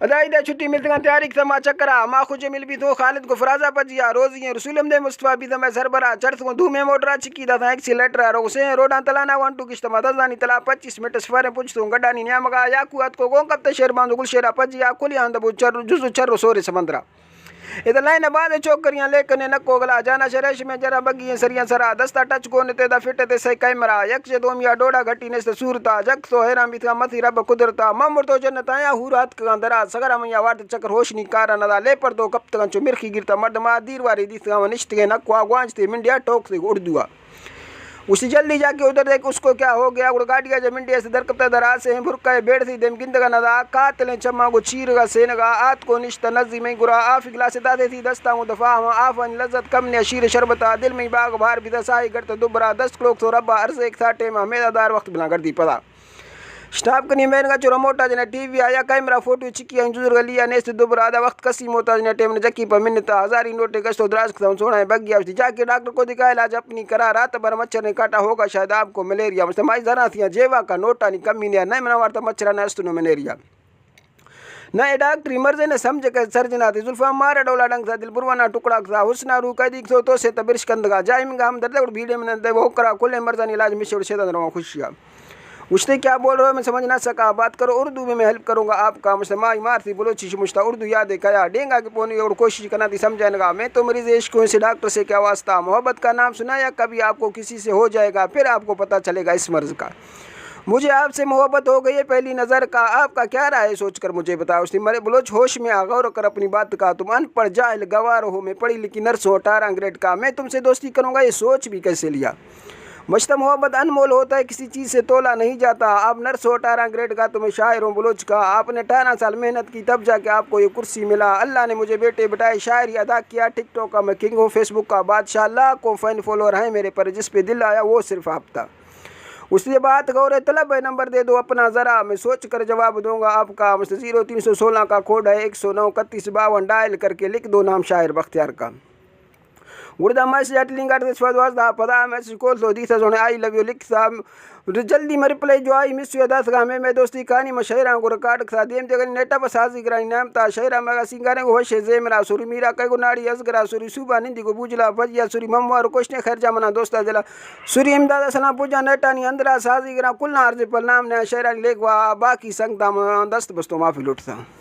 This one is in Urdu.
ادائیدہ چھٹی ملتے ہیں تحریک سما چکرا ما خوش مل بھی تو خالد کو فرازہ پجیا روزی ہیں رسول امدے مصطفیٰ بھی دمیں سربراہ چرس کو دھومے موٹرا چکی دا تھا ایکسیلیٹر روسیں روڈان تلانا وانٹو کشتما دزانی تلا 25 منٹ سفاریں پوچھتوں گڈانی نیامگا یاکوات کو گون کب شیر باندو گل شیرہ پجیا کلیان دبو چر جزو چر سورے سمندرہ ادھر لائن بعد چوکریاں لے کنے نکو گلا جانا شریش میں جرا بگی سریاں سرا دستا ٹچ کو نتے دا فٹ تے سی کیمرہ یک دوم یا ڈوڑا گھٹی نے صورتا جگ تو حیران بیت کا متی رب قدرتا ممر تو جنت آیا ہورات کا اندرا سگرا میا وارت چکر ہوشنی کارا ندا لے پر تو کب تک چو مرخی گرتا مرد ما دیر واری دیس کا نشت کے نکوا گوانجتے منڈیا ٹوک سے اردوا اسی جلدی جا کے ادھر دیکھ اس کو کیا ہو گیا اڑ گاڑیا جب منڈیا سے درکتا دراز سے بھرکا بیڑ سی دم گندگا ندا قاتلیں چما گو چیرگا سینگا آت کو نشتا نزی میں گرا آف گلا سے دادے تھی دستا ہوں دفاع آفن لذت کم نے شیر شربتا دل میں باغ بھار بھی دسائی کرتا دوبرا 10 کلوک تو ربا عرض ایک تھا ٹیم ہمیدہ دار وقت بنا کر دی پدا سٹاپ کنی مین کا چورا موٹا جنا ٹی وی آیا کیمرہ فوٹو چکی انجور گلیا نے سے دوبرا دا وقت کسی موتا جنا ٹیم نے جکی پر منتا ہزاری نوٹے گشتو دراز کھتا سونا ہے بگ گیا اس جا کے ڈاکٹر کو دکھایا علاج اپنی کرا رات بھر مچھر نے کاٹا ہوگا شاید آپ کو ملیریا مستمائی ذرا تھیا جیوا کا نوٹا نہیں کمی نہیں نہ منوارتا مچھرا نہ استنو ملیریا نہ ڈاکٹری مرضے نے سمجھ کے سرجنا تھی زلفا مارا ڈولا ڈنگ سا دل بروانا ٹکڑا تھا حسنا رو قیدی تو سے تبرش کندگا جائیں گا ہم درد بھیڑے میں نہ وہ کرا کھلے مرزانی علاج میں شور شیطان رہا خوشیاں مجھتے کیا بول رہے ہو میں سمجھ نہ سکا بات کرو اردو میں ہیلپ کروں گا آپ کا مسلمان مارتی بلوچی مجھتا اردو یاد کیا ڈینگا کی پونی اور کوشش کرنا تھی سمجھنے گا میں تو مریض عشق ہوں سے ڈاکٹر سے کیا واسطہ محبت کا نام سنا یا کبھی آپ کو کسی سے ہو جائے گا پھر آپ کو پتہ چلے گا اس مرض کا مجھے آپ سے محبت ہو گئی ہے پہلی نظر کا آپ کا کیا رائے سوچ کر مجھے بتاؤ اس نے مرے بلوچ ہوش میں غور کر اپنی بات کا تم ان پڑھ جاہل گوار ہو میں پڑھی لکھی نرس ہو 18 گریڈ کا میں تم سے دوستی کروں گا یہ سوچ بھی کیسے لیا مشتہ محبت انمول ہوتا ہے کسی چیز سے تولا نہیں جاتا آپ نرس ہو 18 گریڈ کا تمہیں شاعر ہوں بلوچ کا آپ نے 18 سال محنت کی تب جا کے آپ کو یہ کرسی ملا اللہ نے مجھے بیٹے بٹائے شاعری ادا کیا ٹک ٹاک کا میں کنگ ہوں فیس بک کا بادشاہ لاکھوں فین فالوور ہیں میرے پر جس پہ دل آیا وہ صرف آپ تھا اس لیے بات غور طلب ہے نمبر دے دو اپنا ذرا میں سوچ کر جواب دوں گا آپ کا 0316 کا کوڈ ہے 109 3152 ڈائل کر کے لکھ دو نام شاعر بختیار کا گردہ میسج اٹلنگ آٹ دس فادواز دا پدا میسج کول تو دیسا زونے آئی لو یو لکھ سا جلدی میں رپلائی جو آئی مس یو داس گا میں دوستی کہانی میں شہران کو ریکارڈ کھا دیم تے گنی نیٹا بس حاضر کرانی نام تا شہران میں سنگارے کو ہوش زے میرا سوری میرا کئی کو ناڑی ازگرا سوری صوبہ نندی کو بوجلا بجیا سوری مموار کوشنے خیر جامنا دوستا جلا سوری امداد سلام پوجا نیٹانی اندرا سازی گرا کلنا عرض پر نام نے شہران لیک وا باقی سنگ دام دست بستو معافی لوٹتا